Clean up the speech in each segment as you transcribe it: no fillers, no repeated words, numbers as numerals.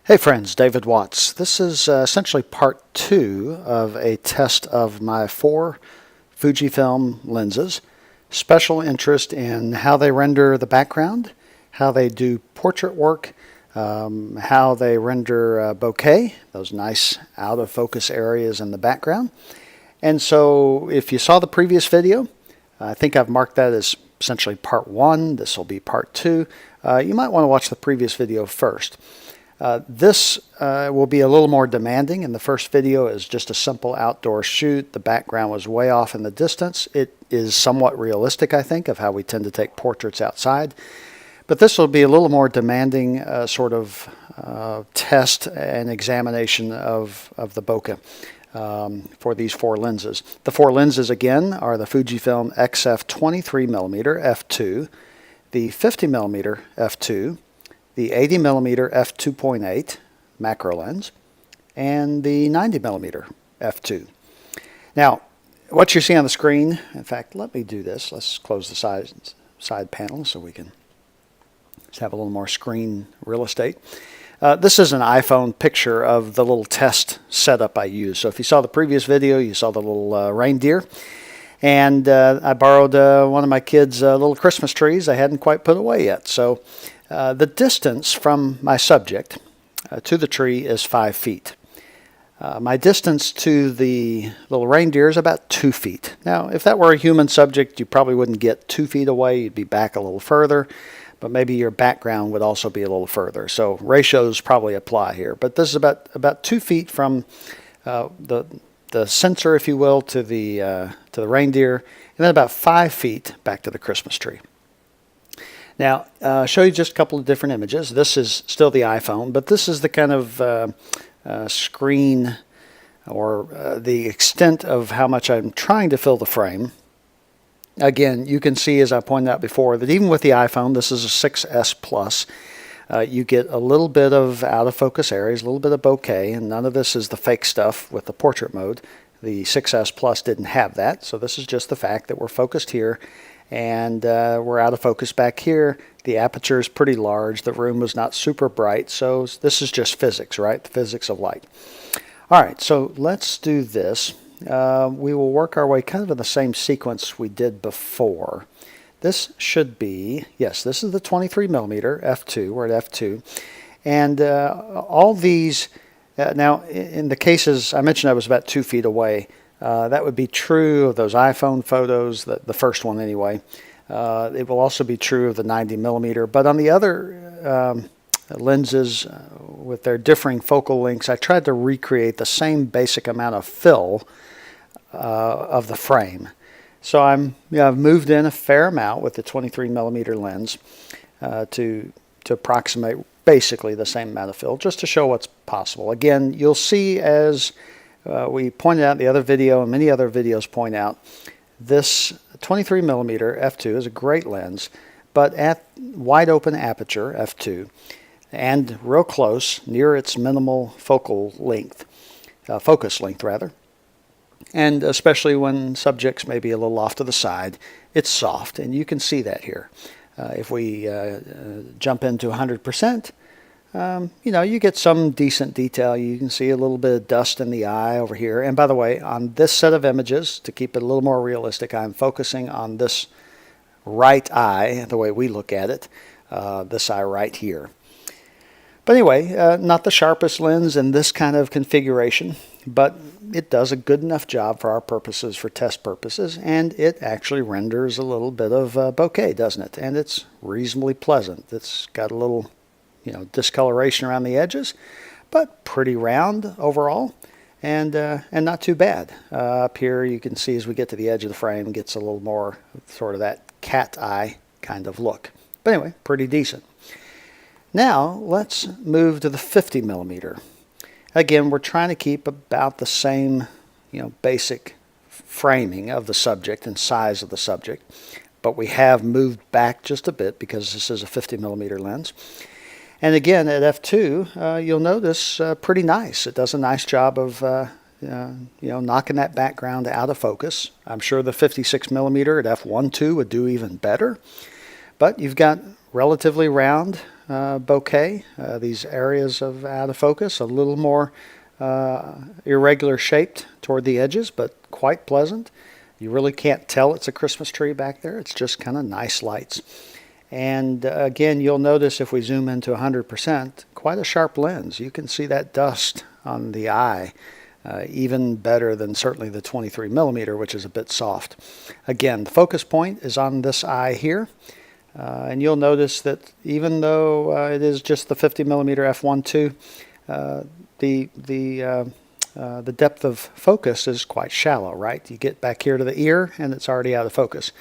Hey friends, David Watts. This is essentially part 2 of a test of my 4 Fujifilm lenses. Special interest in how they render the background, how they do portrait work, how they render bokeh, those nice out of focus areas in the background. And so if you saw the previous video, I think I've marked that as essentially part 1. This will be part 2. You might want to watch the previous video first. This will be a little more demanding. In the first video is just a simple outdoor shoot. The background was way off in the distance. It is somewhat realistic, I think, of how we tend to take portraits outside. But this will be a little more demanding sort of test and examination of the bokeh for these 4 lenses. The 4 lenses, again, are the Fujifilm XF 23mm f2, the 50mm f2, the 80mm f2.8 macro lens, and the 90mm f2. Now, what you see on the screen, in fact, let me do this. Let's close the side panel so we can just have a little more screen real estate. This is an iPhone picture of the little test setup I used. So if you saw the previous video, you saw the little reindeer. And I borrowed one of my kids' little Christmas trees I hadn't quite put away yet. So the distance from my subject to the tree is 5 feet. My distance to the little reindeer is about 2 feet. Now, if that were a human subject, you probably wouldn't get 2 feet away. You'd be back a little further, but maybe your background would also be a little further. So ratios probably apply here. But this is about 2 feet from the sensor, if you will, to the reindeer, and then about 5 feet back to the Christmas tree. Now, I'll show you just a couple of different images. This is still the iPhone, but this is the kind of screen or the extent of how much I'm trying to fill the frame. Again, you can see, as I pointed out before, that even with the iPhone, this is a 6S Plus, you get a little bit of out-of-focus areas, a little bit of bokeh, and none of this is the fake stuff with the portrait mode. The 6S Plus didn't have that, so this is just the fact that we're focused here, and we're out of focus back here. The aperture is pretty large. The room was not super bright, so this is just physics, right? The physics of light. All right, so let's do this. We will work our way kind of in the same sequence we did before. This should be, yes, this is the 23mm f2. We're at f2. And all these, now in the cases, I mentioned I was about 2 feet away. That would be true of those iPhone photos, the first one anyway. It will also be true of the 90mm. But on the other lenses with their differing focal lengths, I tried to recreate the same basic amount of fill of the frame. So I've moved in a fair amount with the 23mm lens to approximate basically the same amount of fill, just to show what's possible. Again, you'll see, as we pointed out in the other video and many other videos point out, this 23mm f2 is a great lens, but at wide open aperture f2 and real close near its minimal focal length, focus length rather, and especially when subjects may be a little off to the side, it's soft, and you can see that here. If we jump into 100%, you get some decent detail. You can see a little bit of dust in the eye over here. And by the way, on this set of images, to keep it a little more realistic, I'm focusing on this right eye, the way we look at it, this eye right here. But anyway, not the sharpest lens in this kind of configuration, but it does a good enough job for our purposes, for test purposes, and it actually renders a little bit of bokeh, doesn't it? And it's reasonably pleasant. It's got a little, discoloration around the edges, but pretty round overall, and not too bad. Up here, you can see as we get to the edge of the frame, it gets a little more sort of that cat eye kind of look. But anyway, pretty decent. Now, let's move to the 50mm. Again, we're trying to keep about the same, basic framing of the subject and size of the subject, but we have moved back just a bit because this is a 50mm lens. And again, at f2, you'll notice pretty nice. It does a nice job of knocking that background out of focus. I'm sure the 56mm at f1.2 would do even better, but you've got relatively round bokeh, these areas of out of focus, a little more irregular shaped toward the edges, but quite pleasant. You really can't tell it's a Christmas tree back there. It's just kind of nice lights. And again, you'll notice if we zoom into 100%, quite a sharp lens. You can see that dust on the eye even better than certainly the 23 millimeter, which is a bit soft. Again, the focus point is on this eye here. And you'll notice that even though it is just the 50 millimeter f1.2, the depth of focus is quite shallow, right? You get back here to the ear and it's already out of focus.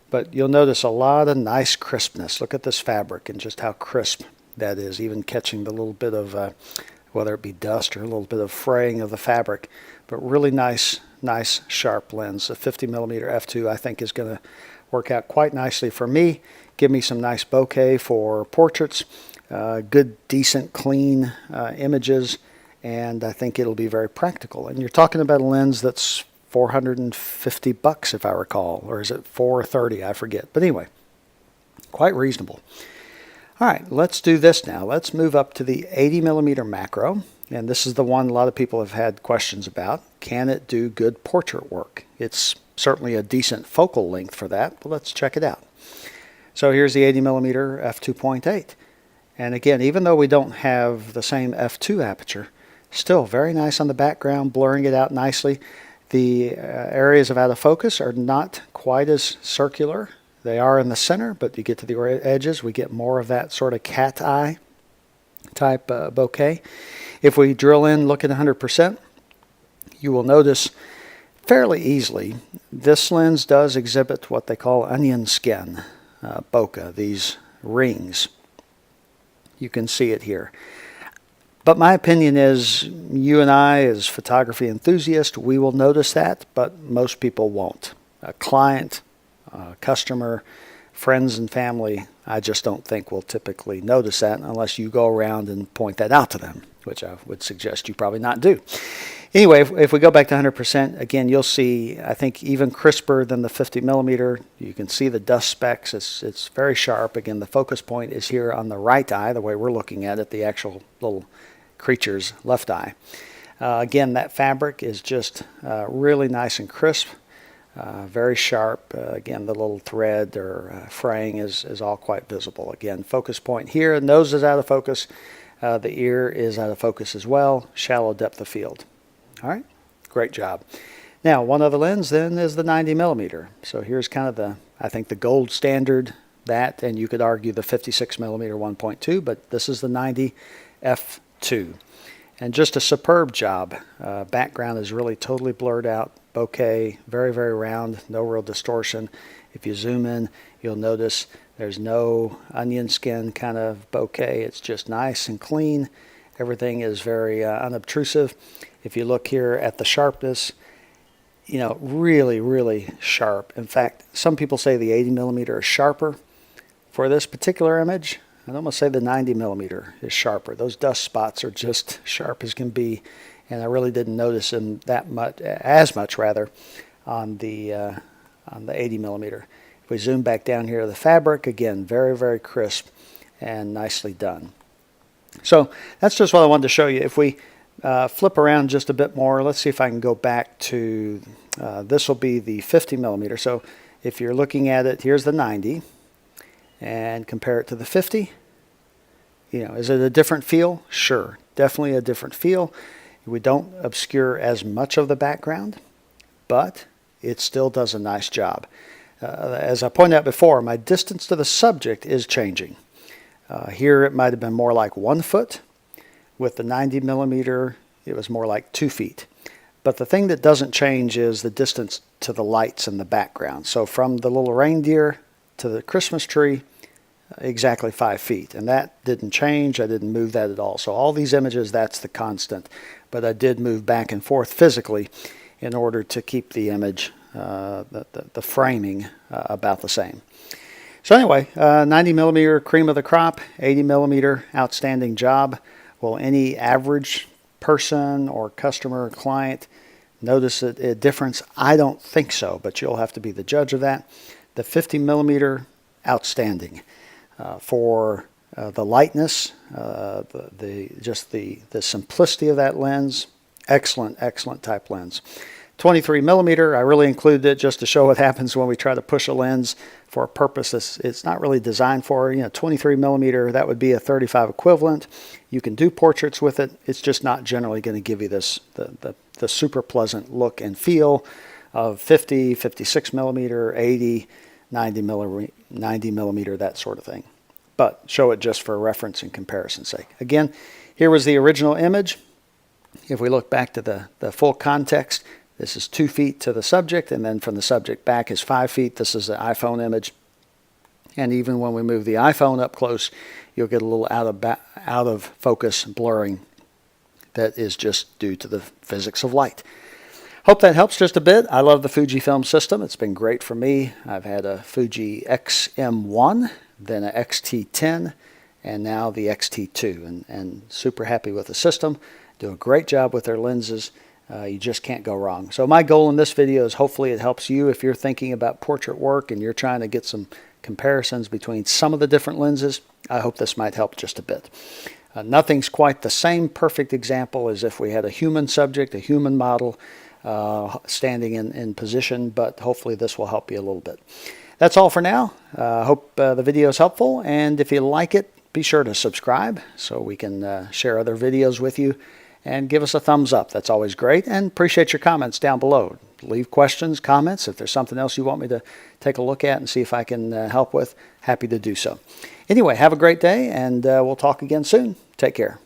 But you'll notice a lot of nice crispness. Look at this fabric and just how crisp that is, even catching the little bit of, whether it be dust or a little bit of fraying of the fabric. But really nice sharp lens. A 50 millimeter f2 I think is going to work out quite nicely for me. Give me some nice bokeh for portraits, good, decent, clean images, and I think it'll be very practical. And you're talking about a lens that's $450 if I recall, or is it $430? I forget. But anyway, quite reasonable. All right, let's do this now. Let's move up to the 80 millimeter macro, and this is the one a lot of people have had questions about. Can it do good portrait work? It's certainly a decent focal length for that, but let's check it out. So here's the 80 millimeter f2.8, and again, even though we don't have the same f2 aperture, still very nice on the background, blurring it out nicely. The areas of out of focus are not quite as circular. They are in the center, but you get to the edges, we get more of that sort of cat eye type bokeh. If we drill in, look at 100%, you will notice fairly easily this lens does exhibit what they call onion skin bokeh, these rings. You can see it here. But my opinion is, you and I as photography enthusiasts, we will notice that, but most people won't. A client, customer, friends and family, I just don't think will typically notice that unless you go around and point that out to them, which I would suggest you probably not do. Anyway, if we go back to 100%, again, you'll see, I think, even crisper than the 50 millimeter. You can see the dust specks. It's very sharp. Again, the focus point is here on the right eye, the way we're looking at it, the actual little creature's left eye. Again, that fabric is just really nice and crisp, very sharp. Again, the little thread or fraying is all quite visible. Again, focus point here, nose is out of focus, the ear is out of focus as well, shallow depth of field. All right, great job. Now, one other lens then is the 90 millimeter. So here's kind of the, I think, the gold standard, that, and you could argue the 56 millimeter 1.2, but this is the 90 f2. And just a superb job. Background is really totally blurred out. Bokeh, very, very round, no real distortion. If you zoom in, you'll notice there's no onion skin kind of bokeh. It's just nice and clean. Everything is very unobtrusive. If you look here at the sharpness, you know, really, really sharp. In fact, some people say the 80 millimeter is sharper. For this particular image, I'd almost say the 90 millimeter is sharper. Those dust spots are just sharp as can be, and I really didn't notice them that much, as much rather, on the 80 millimeter. If we zoom back down here, the fabric, again, very, very crisp and nicely done. So that's just what I wanted to show you. If we flip around just a bit more, let's see if I can go back to, this will be the 50 millimeter. So if you're looking at it, here's the 90, and compare it to the 50. You know, is it a different feel? Sure, definitely a different feel. We don't obscure as much of the background, but it still does a nice job. As I pointed out before, my distance to the subject is changing. Here it might have been more like 1 foot. With the 90 millimeter, it was more like 2 feet. But the thing that doesn't change is the distance to the lights in the background. So from the little reindeer to the Christmas tree, exactly 5 feet. And that didn't change. I didn't move that at all. So all these images, that's the constant. But I did move back and forth physically in order to keep the image, the framing about the same. So anyway, 90 millimeter cream of the crop, 80 millimeter outstanding job. Will any average person or customer or client notice a difference? I don't think so, but you'll have to be the judge of that. The 50 millimeter, outstanding. For the lightness, just the simplicity of that lens. Excellent, excellent type lens. 23 millimeter, I really included it just to show what happens when we try to push a lens for a purpose it's not really designed for. 23 millimeter, that would be a 35 equivalent. You can do portraits with it. It's just not generally going to give you this the super pleasant look and feel of 50, 56 millimeter, 80, 90 millimeter, that sort of thing. But show it just for reference and comparison's sake. Again, here was the original image. If we look back to the full context, this is 2 feet to the subject, and then from the subject back is 5 feet. This is the iPhone image. And even when we move the iPhone up close, you'll get a little out of focus blurring that is just due to the physics of light. Hope that helps just a bit. I love the Fujifilm system. It's been great for me. I've had a Fuji XM1, then a XT10, and now the XT2, and super happy with the system. Do a great job with their lenses. You just can't go wrong. So my goal in this video is hopefully it helps you if you're thinking about portrait work and you're trying to get some comparisons between some of the different lenses. I hope this might help just a bit. Nothing's quite the same perfect example as if we had a human subject, a human model standing in position, but hopefully this will help you a little bit. That's all for now. Hope the video is helpful, and if you like it, be sure to subscribe so we can share other videos with you, and give us a thumbs up. That's always great, and appreciate your comments down below. Leave questions, comments. If there's something else you want me to take a look at and see if I can help with, happy to do so. Anyway, have a great day, and we'll talk again soon. Take care.